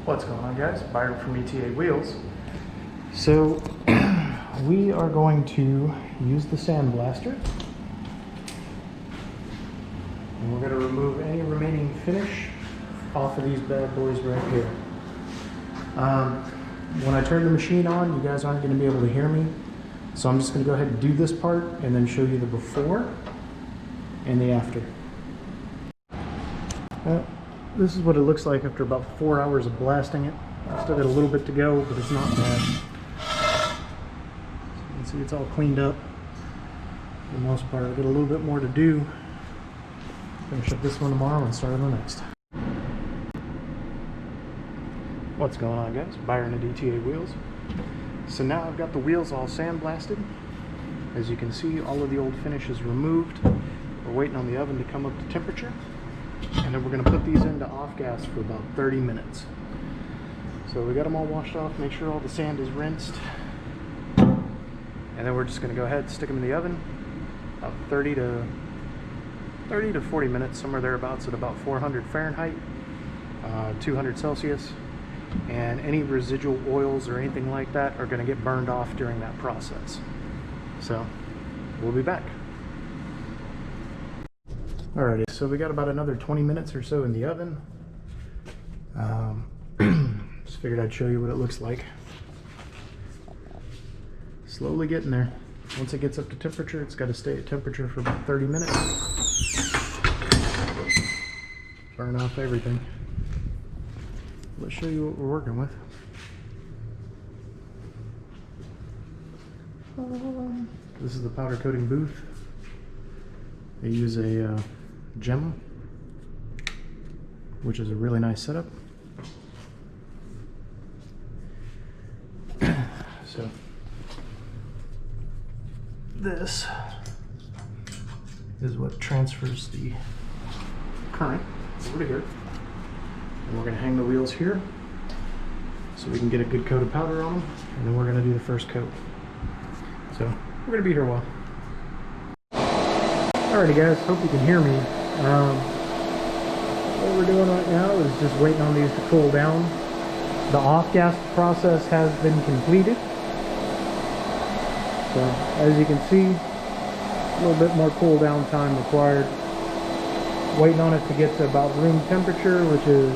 What's going on, guys? Byron from ETA Wheels. So we are going to use the sandblaster, and we're going to remove any remaining finish off of these bad boys right here. When I turn the machine on, you guys aren't going to be able to hear me, so I'm just going to go ahead and do this part and then show you the before and the after. This is what it looks like after about 4 hours of blasting it. Still got a little bit to go, but it's not bad. So you can see it's all cleaned up for the most part. I've got a little bit more to do. Finish up this one tomorrow and start on the next. What's going on, guys? Byron at ETA Wheels. So now I've got the wheels all sandblasted. As you can see, all of the old finish is removed. We're waiting on the oven to come up to temperature. And then we're going to put these into off gas for about 30 minutes. So we got them all washed off, make sure all the sand is rinsed. And then we're just going to go ahead and stick them in the oven about 30 to 40 minutes, somewhere thereabouts at about 400 Fahrenheit, 200 Celsius. And any residual oils or anything like that are going to get burned off during that process. So we'll be back. Alrighty, so we got about another 20 minutes or so in the oven. Just figured I'd show you what it looks like. Slowly getting there. Once it gets up to temperature, it's got to stay at temperature for about 30 minutes. Burn off everything. Let's show you what we're working with. This is the powder coating booth. They use a Gemma, which is a really nice setup. So this is what transfers the current over to here. And we're going to hang the wheels here so we can get a good coat of powder on them, and then we're going to do the first coat. So we're going to be here a while. Alrighty, guys, hope you can hear me. What we're doing right now is just waiting on these to cool down. The off-gas process has been completed. So as you can see, a little bit more cool down time required. Waiting on it to get to about room temperature, which is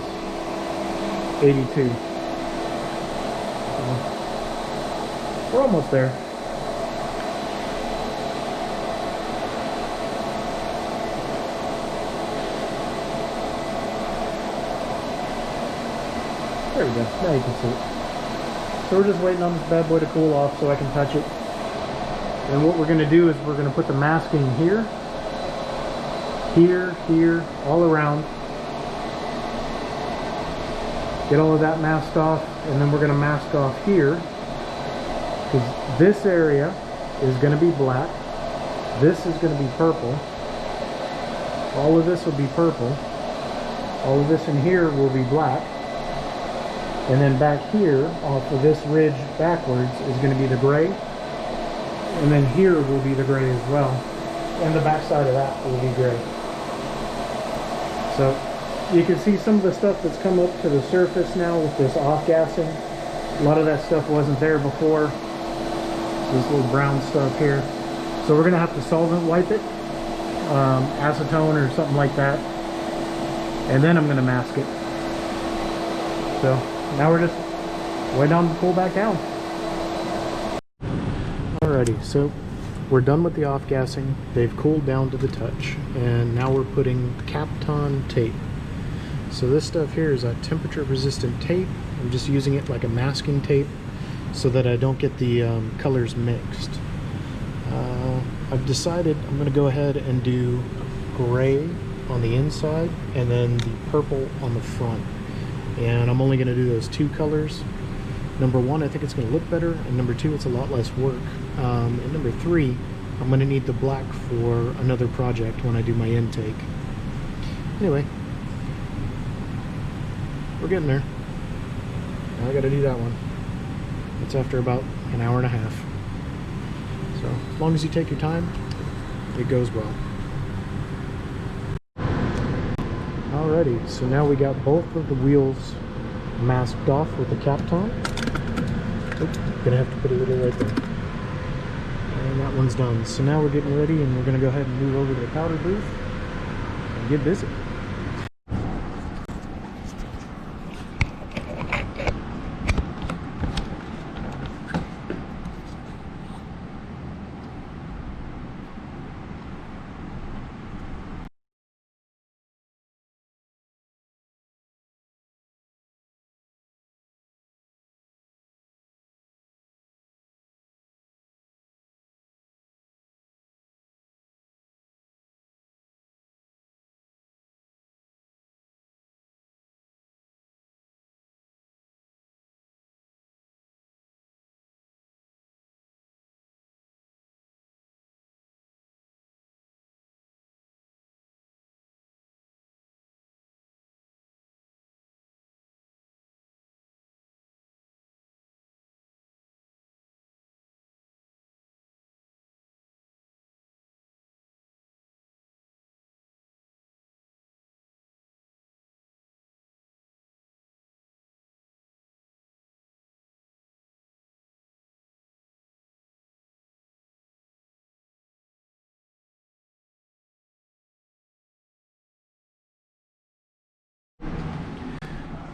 82. So we're almost there. There we go. Now you can see it. So we're just waiting on this bad boy to cool off so I can touch it. And what we're going to do is we're going to put the masking here, here, all around. Get all of that masked off, and then we're going to mask off here. Because this area is going to be black. This is going to be purple. All of this will be purple. All of this in here will be black. And then back here, off of this ridge backwards, is going to be the gray. And then here will be the gray as well. And the back side of that will be gray. So you can see some of the stuff that's come up to the surface now with this off-gassing. A lot of that stuff wasn't there before. This little brown stuff here. So we're going to have to solvent wipe it. Acetone or something like that. And then I'm going to mask it. So now we're just waiting on to cool back down. Alrighty, so we're done with the off-gassing. They've cooled down to the touch, and now we're putting Kapton tape. So this stuff here is a temperature-resistant tape. I'm just using it like a masking tape so that I don't get the colors mixed. I've decided I'm going to go ahead and do gray on the inside and then the purple on the front. And I'm only going to do those two colors. Number one, I think it's going to look better, and number two, it's a lot less work. And number three, I'm going to need the black for another project when I do my intake. Anyway, we're getting there. Now I got to do that one. It's after about an hour and a half. So as long as you take your time, it goes well. Alrighty, so now we got both of the wheels masked off with the cap on. Oops, gonna have to put a little right there. And that one's done. So now we're getting ready and we're gonna go ahead and move over to the powder booth and get busy.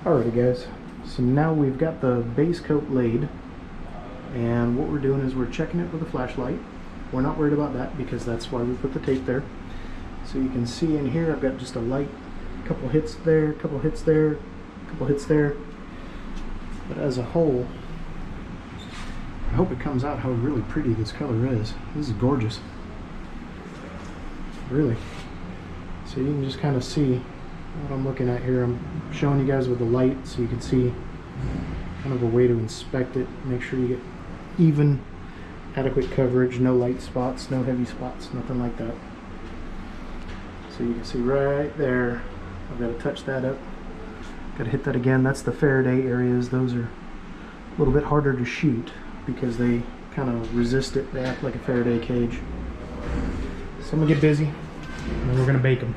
Alrighty guys, so now we've got the base coat laid, and what we're doing is we're checking it with a flashlight. We're not worried about that because that's why we put the tape there. So you can see in here I've got just a light, couple hits there, couple hits there, couple hits there. But as a whole, I hope it comes out how really pretty this color is. This is gorgeous. Really. So you can just kind of see what I'm looking at here. I'm showing you guys with the light so you can see kind of a way to inspect it. Make sure you get even, adequate coverage, no light spots, no heavy spots, nothing like that. So you can see right there, I've got to touch that up. Got to hit that again. That's the Faraday areas. Those are a little bit harder to shoot because they kind of resist it. They act like a Faraday cage. So I'm going to get busy and then we're going to bake them.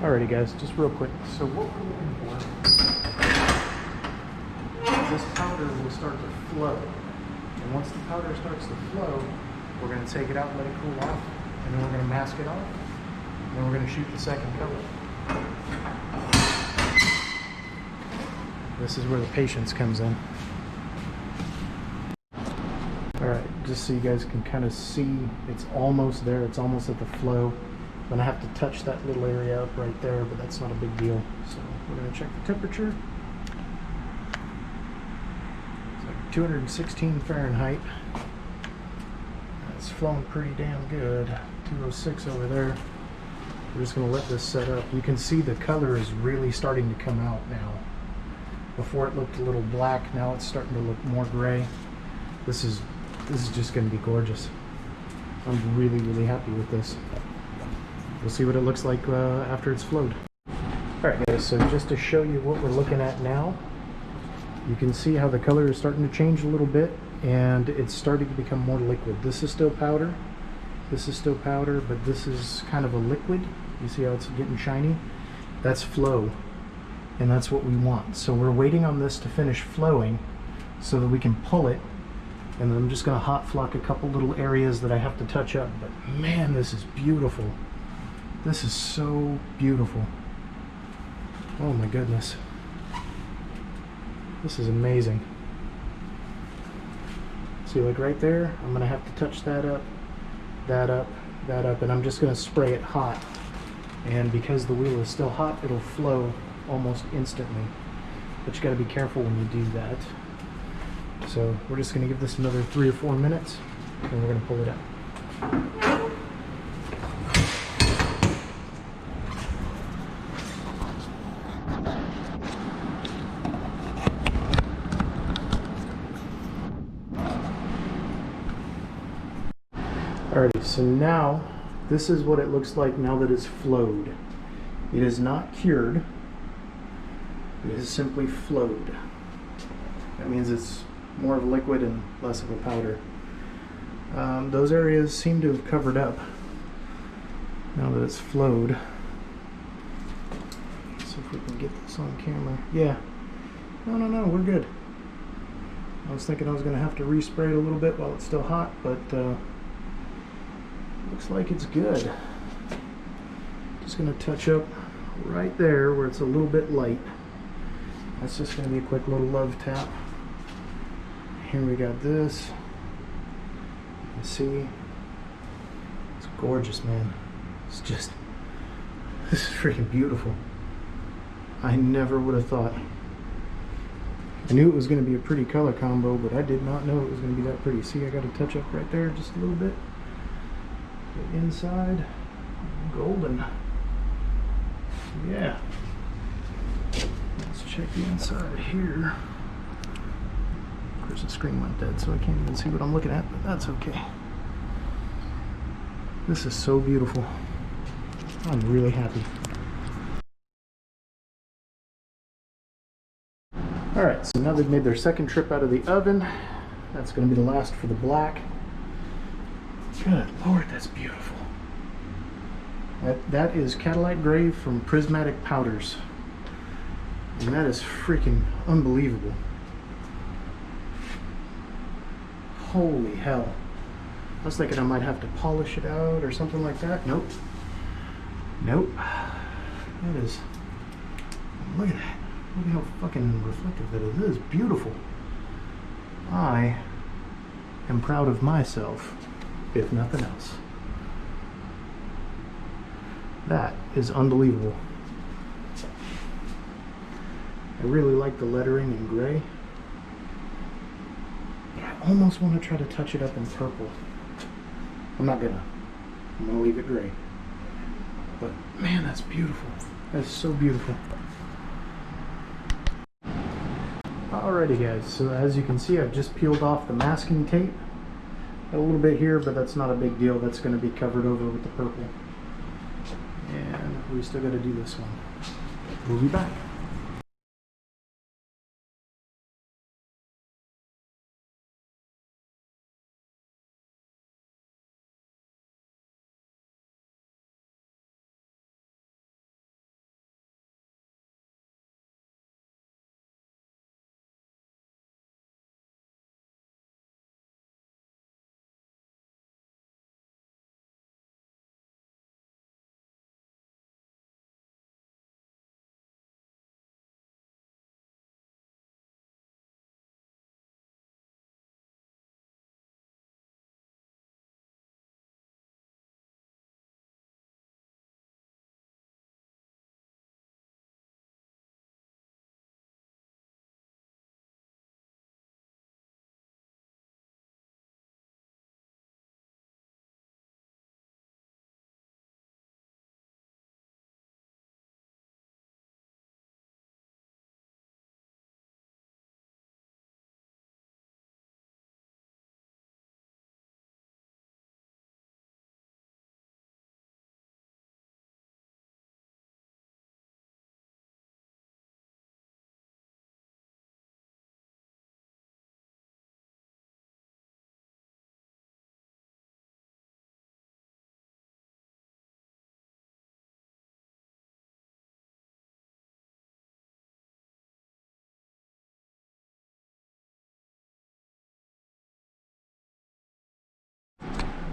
Alrighty guys, just real quick. So what we're looking for is this powder will start to flow. And once the powder starts to flow, we're going to take it out and let it cool off. And then we're going to mask it off. And then we're going to shoot the second color. This is where the patience comes in. Alright, just so you guys can kind of see, it's almost there. It's almost at the flow. I'm going to have to touch that little area up right there, but that's not a big deal. So we're going to check the temperature. It's like 216 Fahrenheit. It's flowing pretty damn good. 206 over there. We're just going to let this set up. You can see the color is really starting to come out now. Before it looked a little black, now it's starting to look more gray. This is just going to be gorgeous. I'm really, really happy with this. We'll see what it looks like after it's flowed. Alright guys, so just to show you what we're looking at now, you can see how the color is starting to change a little bit and it's starting to become more liquid. This is still powder, this is still powder, but this is kind of a liquid. You see how it's getting shiny? That's flow, and that's what we want. So we're waiting on this to finish flowing so that we can pull it, and then I'm just going to hot flock a couple little areas that I have to touch up. But man, this is beautiful. This is so beautiful. Oh my goodness. This is amazing. See, like right there, I'm going to have to touch that up, that up, that up, and I'm just going to spray it hot. And because the wheel is still hot, it'll flow almost instantly. But you got to be careful when you do that. So we're just going to give this another 3 or 4 minutes, and we're going to pull it out. Alrighty, so now this is what it looks like now that it's flowed. It is not cured. It is simply flowed. That means it's more of a liquid and less of a powder. Those areas seem to have covered up now that it's flowed. Let's see if we can get this on camera. Yeah. No, we're good. I was thinking I was going to have to respray it a little bit while it's still hot, but looks like it's good. Just going to touch up right there where it's a little bit light. That's just going to be a quick little love tap. Here we got this. You see, it's gorgeous, man. It's just, this is freaking beautiful. I never would have thought. I knew it was going to be a pretty color combo, but I did not know it was going to be that pretty. See, I got to touch up right there just a little bit. The inside, golden. Yeah. Let's check the inside here. Of course, the screen went dead, so I can't even see what I'm looking at, but that's okay. This is so beautiful. I'm really happy. Alright, so now they've made their second trip out of the oven. That's going to be the last for the black. Good Lord, that's beautiful. That is Cadillac Grey from Prismatic Powders. And that is freaking unbelievable. Holy hell. I was thinking I might have to polish it out or something like that. Nope. Nope. That is... Look at that. Look at how fucking reflective that is. That is beautiful. I am proud of myself, if nothing else. That is unbelievable. I really like the lettering in gray. But I almost want to try to touch it up in purple. I'm not gonna. I'm gonna leave it gray. But man, that's beautiful. That's so beautiful. Alrighty guys, so as you can see, I've just peeled off the masking tape. Got a little bit here, but that's not a big deal. That's going to be covered over with the purple. And we still got to do this one. We'll be back.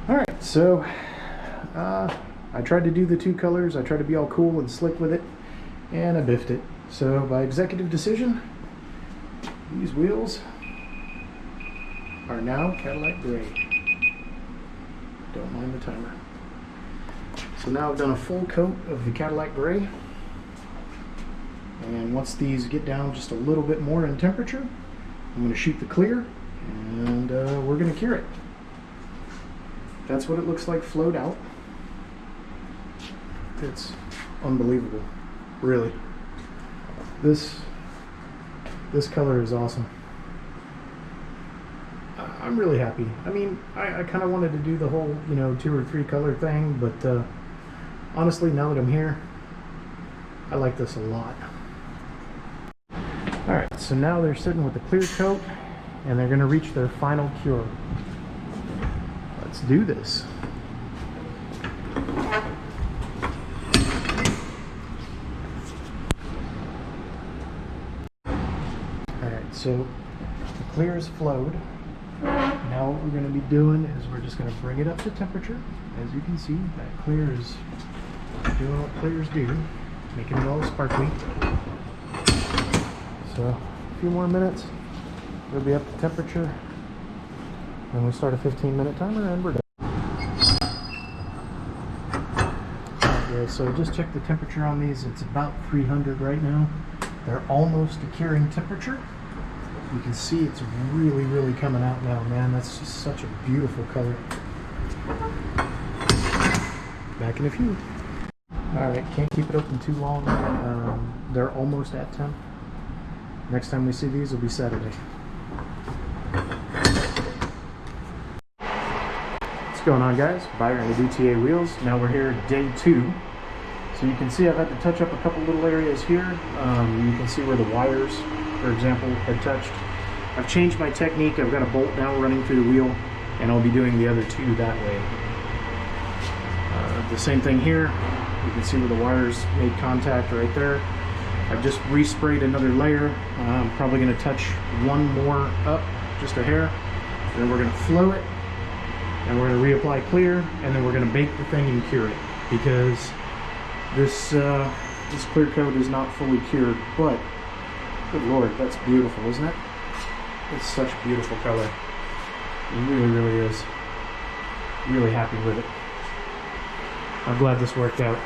Alright, so I tried to do the two colors. I tried to be all cool and slick with it, and I biffed it. So by executive decision, these wheels are now Cadillac Grey. Don't mind the timer. So now I've done a full coat of the Cadillac Grey, and once these get down just a little bit more in temperature, I'm going to shoot the clear, and we're going to cure it. That's what it looks like flowed out. It's unbelievable, really. This color is awesome. I'm really happy. I mean, I kind of wanted to do the whole, you know, 2 or 3 color thing, but honestly, now that I'm here, I like this a lot. Alright, so now they're sitting with the clear coat, and they're going to reach their final cure. Let's do this. Alright, so the clear is flowed. Now what we're going to be doing is we're just going to bring it up to temperature. As you can see, that clear is doing what clears do, making it all sparkly. So a few more minutes, it'll be up to temperature. Then we start a 15-minute timer and we're done. Okay, so just check the temperature on these. It's about 300 right now. They're almost to curing temperature. You can see it's really, really coming out now, man. That's just such a beautiful color. Back in a few. Alright, can't keep it open too long. They're almost at temp. Next time we see these will be Saturday. What's going on, guys? Byron the DTA Wheels. Now we're here day 2. So you can see I've had to touch up a couple little areas here. You can see where the wires, for example, had touched. I've changed my technique. I've got a bolt now running through the wheel, and I'll be doing the other 2 that way. The same thing here. You can see where the wires made contact right there. I've just resprayed another layer. I'm probably going to touch one more up, just a hair. And then we're going to flow it, and we're going to reapply clear, and then we're going to bake the thing and cure it, because this clear coat is not fully cured. But good Lord, that's beautiful, isn't it? It's such a beautiful color. It really, really is. Really happy with it. I'm glad this worked out.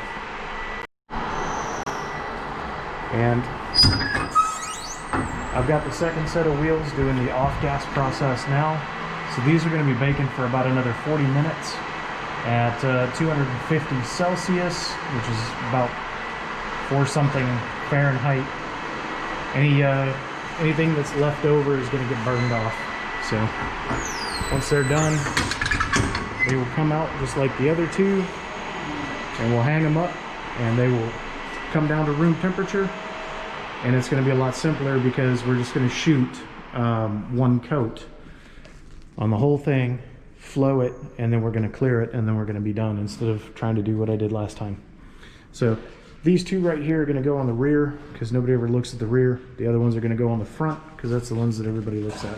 And I've got the second set of wheels doing the off-gas process now. So these are going to be baking for about another 40 minutes at 250 Celsius, which is about 4 something Fahrenheit. Anything that's left over is going to get burned off. So once they're done, they will come out just like the other 2, and we'll hang them up, and they will come down to room temperature. And it's going to be a lot simpler because we're just going to shoot 1 coat on the whole thing, flow it, and then we're going to clear it, and then we're going to be done, instead of trying to do what I did last time. So these 2 right here are going to go on the rear because nobody ever looks at the rear. The other ones are going to go on the front because that's the ones that everybody looks at.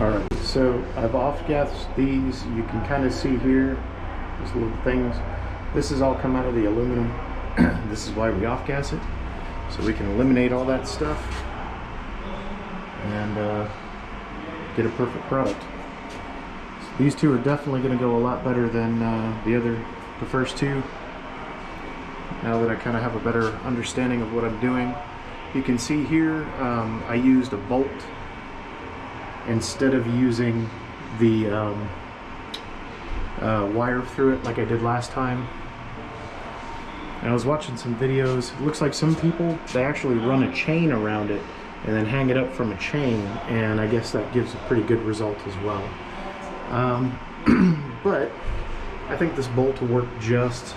Alright, so I've off-gassed these. You can kind of see here, these little things. This has all come out of the aluminum. This is why we off-gas it, so we can eliminate all that stuff and get a perfect product. So these 2 are definitely going to go a lot better than the first 2. Now that I kind of have a better understanding of what I'm doing, you can see here I used a bolt instead of using the wire through it like I did last time. And I was watching some videos. It looks like some people, they actually run a chain around it and then hang it up from a chain, and I guess that gives a pretty good result as well. But I think this bolt will work just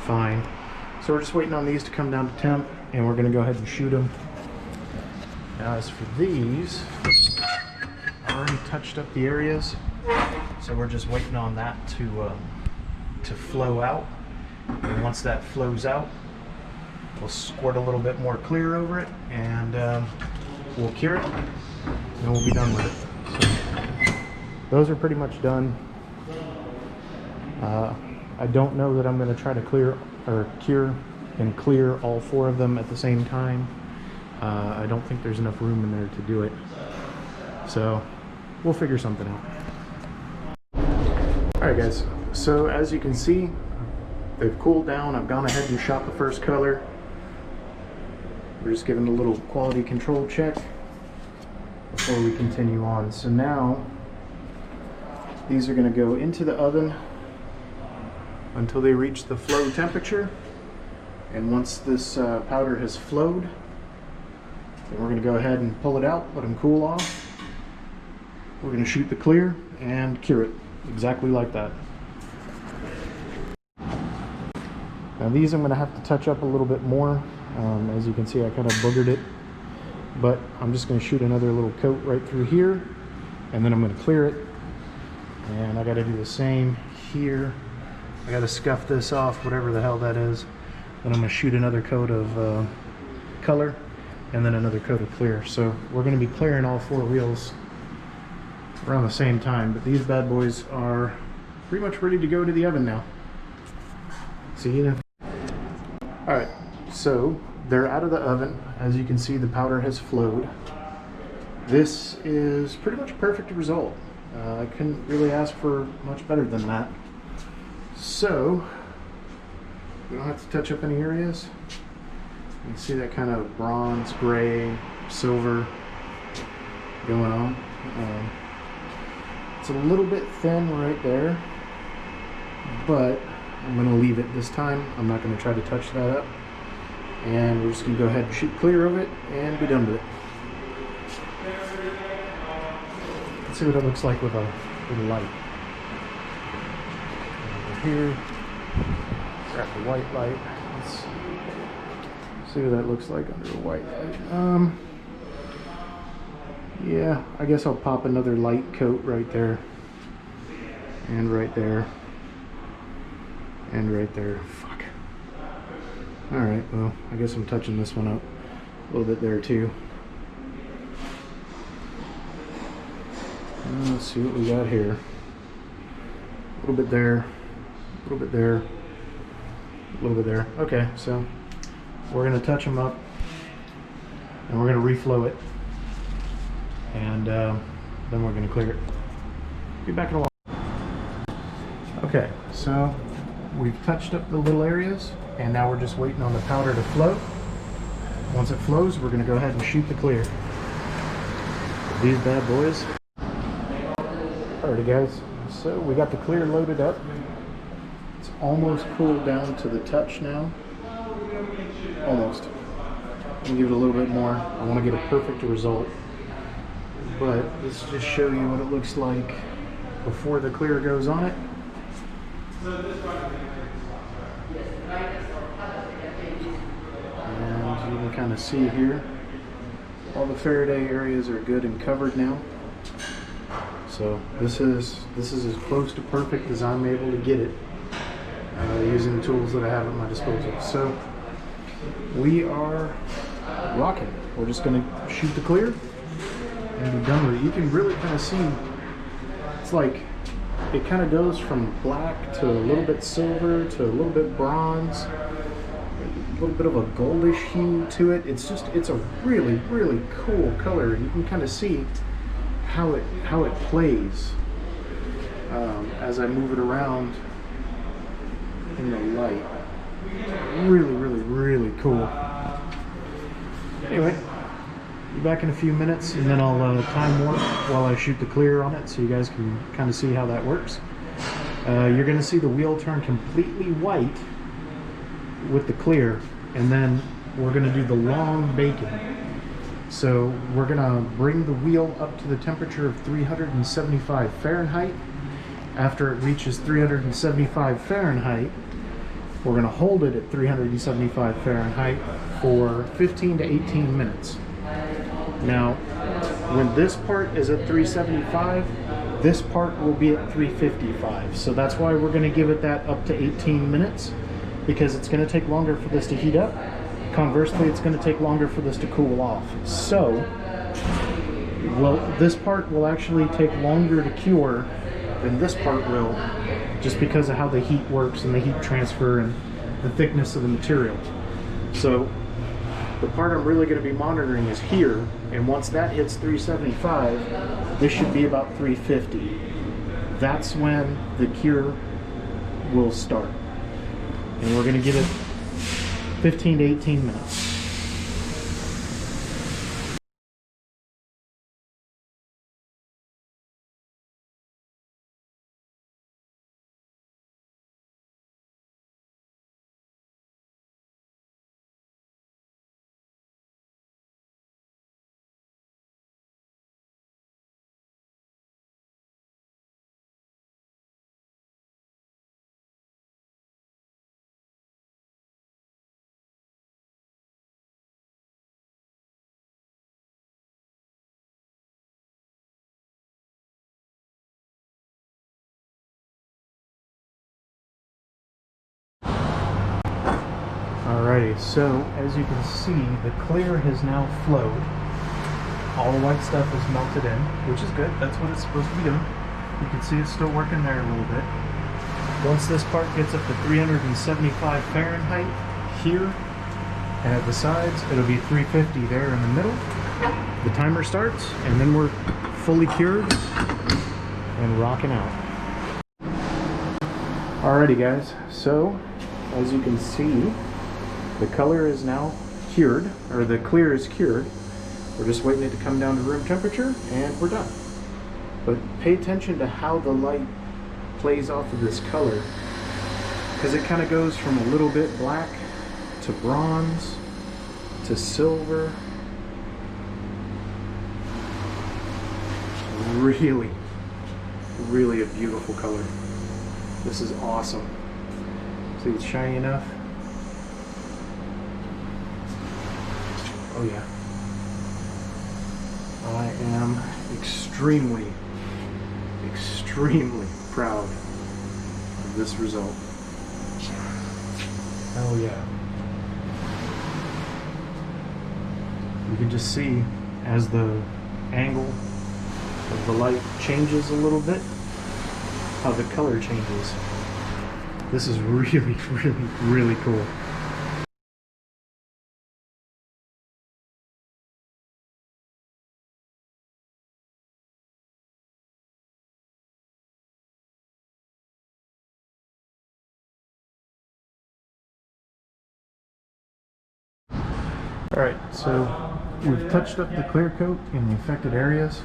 fine. So we're just waiting on these to come down to temp, and we're going to go ahead and shoot them. Now as for these, I already touched up the areas, so we're just waiting on that to flow out. And once that flows out, we'll squirt a little bit more clear over it, and we'll cure it, and we'll be done with it. So those are pretty much done. I don't know that I'm going to try to cure and clear all 4 of them at the same time. I don't think there's enough room in there to do it. So we'll figure something out. Alright guys, so as you can see, they've cooled down. I've gone ahead and shot the first color. We're just giving a little quality control check before we continue on. So now these are going to go into the oven until they reach the flow temperature. And once this powder has flowed, then we're going to go ahead and pull it out, let them cool off, we're going to shoot the clear and cure it exactly like that. Now these I'm going to have to touch up a little bit more. As you can see, I kind of boogered it, but I'm just going to shoot another little coat right through here, and then I'm going to clear it. And I got to do the same here. I got to scuff this off, whatever the hell that is. Then I'm going to shoot another coat of color, and then another coat of clear. So we're going to be clearing all 4 wheels around the same time, but these bad boys are pretty much ready to go to the oven now. See you. Alright, so they're out of the oven. As you can see, the powder has flowed. This is pretty much a perfect result. I couldn't really ask for much better than that. So we don't have to touch up any areas. You can see that kind of bronze, gray, silver going on. It's a little bit thin right there, but I'm going to leave it this time. I'm not going to try to touch that up. And we're just going to go ahead and shoot clear of it and be done with it. Let's see what it looks like with a light. Over here, grab the white light. Let's see what that looks like under a white light. Yeah, I guess I'll pop another light coat right there, and right there, and right there. Fuck. Alright, well, I guess I'm touching this one up a little bit there too. Let's see what we got here. A little bit there, a little bit there, a little bit there. Okay, so we're going to touch them up, and we're going to reflow it, and then we're going to clear it. Be back in a while. Okay, so we've touched up the little areas, and now we're just waiting on the powder to flow. Once it flows, we're going to go ahead and shoot the clear. These bad boys. Alrighty guys, so we got the clear loaded up. It's almost cooled down to the touch now. Almost. I'm going to give it a little bit more. I want to get a perfect result. But let's just show you what it looks like before the clear goes on it. And you can kind of see here, all the Faraday areas are good and covered now. So this is as close to perfect as I'm able to get it using the tools that I have at my disposal. So we are rocking. We're just going to shoot the clear and be done with it. You can really kind of see, it's like it kind of goes from black to a little bit silver to a little bit bronze, a little bit of a goldish hue to it. It's a really, really cool color, and you can kind of see how it plays as I move it around in the light. Really, really, really cool. Anyway, be back in a few minutes, and then I'll time warp while I shoot the clear on it, so you guys can kind of see how that works. You're going to see the wheel turn completely white with the clear, and then we're going to do the long baking. So we're going to bring the wheel up to the temperature of 375 Fahrenheit. After it reaches 375 Fahrenheit, we're going to hold it at 375 Fahrenheit for 15 to 18 minutes. Now, when this part is at 375, this part will be at 355. So that's why we're going to give it that up to 18 minutes, because it's going to take longer for this to heat up. Conversely, it's going to take longer for this to cool off. So, well, this part will actually take longer to cure than this part will, just because of how the heat works and the heat transfer and the thickness of the material. So the part I'm really going to be monitoring is here, and once that hits 375, this should be about 350. That's when the cure will start, and we're going to give it 15 to 18 minutes. Alrighty, so as you can see, the clear has now flowed. All the white stuff is melted in, which is good. That's what it's supposed to be doing. You can see it's still working there a little bit. Once this part gets up to 375 Fahrenheit here, and at the sides, it'll be 350 there in the middle. The timer starts, and then we're fully cured and rocking out. Alrighty guys, so as you can see, the color is now cured, or the clear is cured. We're just waiting it to come down to room temperature and we're done. But pay attention to how the light plays off of this color, because it kind of goes from a little bit black to bronze to silver. Really, really a beautiful color. This is awesome. See, it's shiny enough. Oh yeah. I am extremely proud of this result. Oh yeah. You can just see as the angle of the light changes a little bit, how the color changes. This is really, really cool. Alright, so we've touched up the clear coat in the affected areas.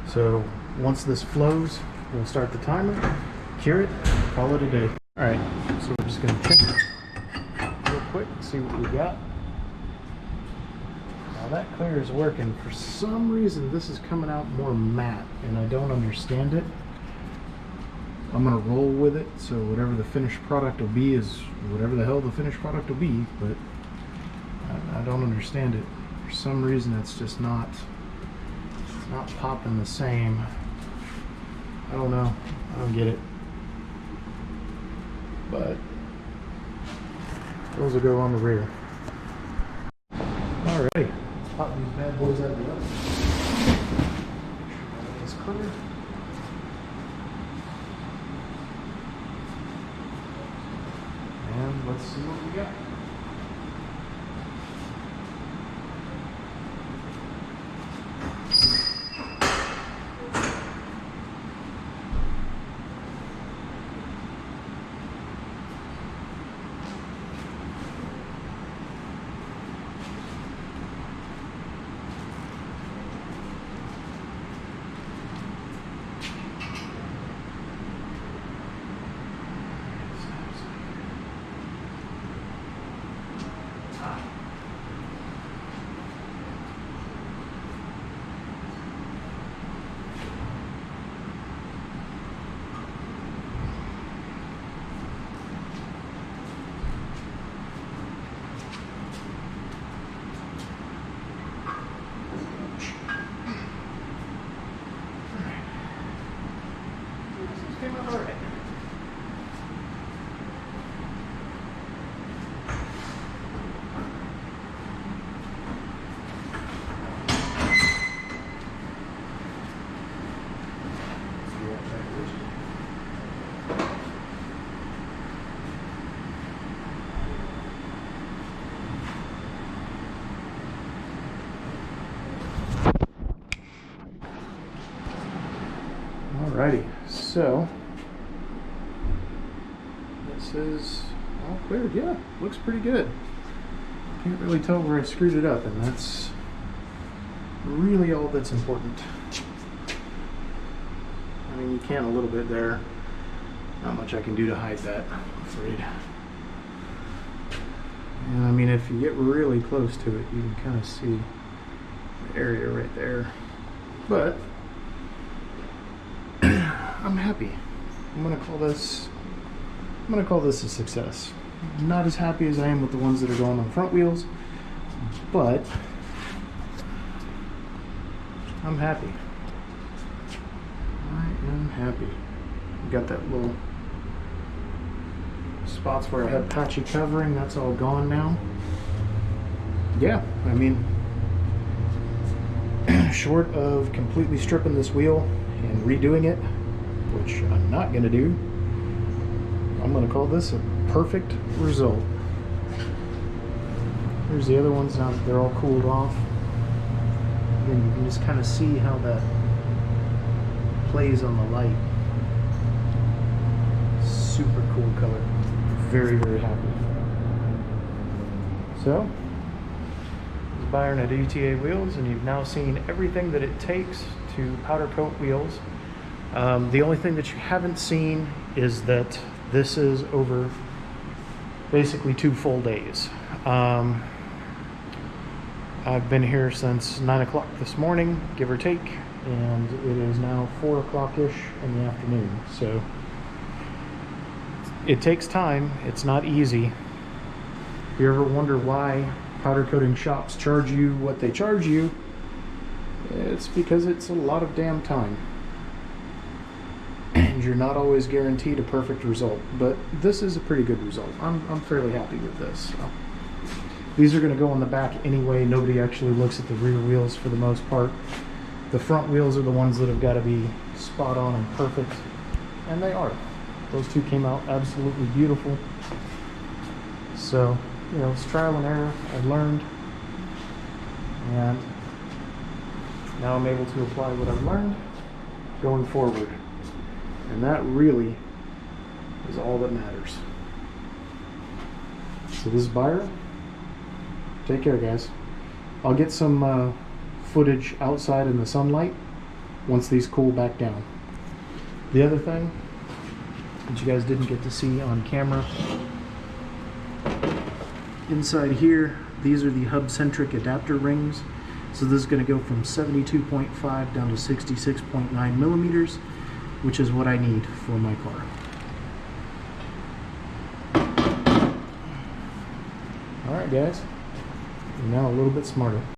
So once this flows, we'll start the timer, cure it, call it a day. Alright, so we're just going to check real quick, see what we got. Now that clear is working. For some reason this is coming out more matte and I don't understand it. I'm going to roll with it, so whatever the finished product will be is whatever the hell the finished product will be, but I don't understand it. For some reason it's just not popping the same. I don't know. I don't get it. But those will go on the rear. Alright, let's pop these bad boys out of the oven. It's clear. And let's see what we got. Alrighty, so this is all cleared. Yeah, looks pretty good. Can't really tell where I screwed it up, and that's really all that's important. I mean, you can a little bit there. Not much I can do to hide that, I'm afraid. And I mean, if you get really close to it, you can kind of see the area right there. But I'm happy. I'm gonna call this a success. I'm not as happy as I am with the ones that are going on the front wheels, but I'm happy. I am happy. Got that little spots where I had patchy covering, that's all gone now. Yeah, I mean, short of completely stripping this wheel and redoing it, which I'm not going to do, I'm going to call this a perfect result. Here's the other ones now that they're all cooled off. Again, you can just kind of see how that plays on the light. Super cool color. Very, very happy. So, this is Byron at ETA Wheels, and you've now seen everything that it takes to powder coat wheels. The only thing that you haven't seen is that this is over basically 2 full days. I've been here since 9 o'clock this morning, give or take, and it is now 4 o'clock-ish in the afternoon. So it takes time. It's not easy. If you ever wonder why powder coating shops charge you what they charge you, it's because it's a lot of damn time. And you're not always guaranteed a perfect result, but this is a pretty good result. I'm fairly happy with this. So. These are going to go on the back anyway. Nobody actually looks at the rear wheels for the most part. The front wheels are the ones that have got to be spot on and perfect, and they are. Those two came out absolutely beautiful. So, you know, it's trial and error. I've learned, and now I'm able to apply what I've learned going forward. And that really is all that matters. So this is Byron. Take care, guys. I'll get some footage outside in the sunlight once these cool back down. The other thing that you guys didn't get to see on camera, inside here, these are the hub-centric adapter rings. So this is going to go from 72.5 down to 66.9 millimeters, which is what I need for my car. Alright guys, you're now a little bit smarter.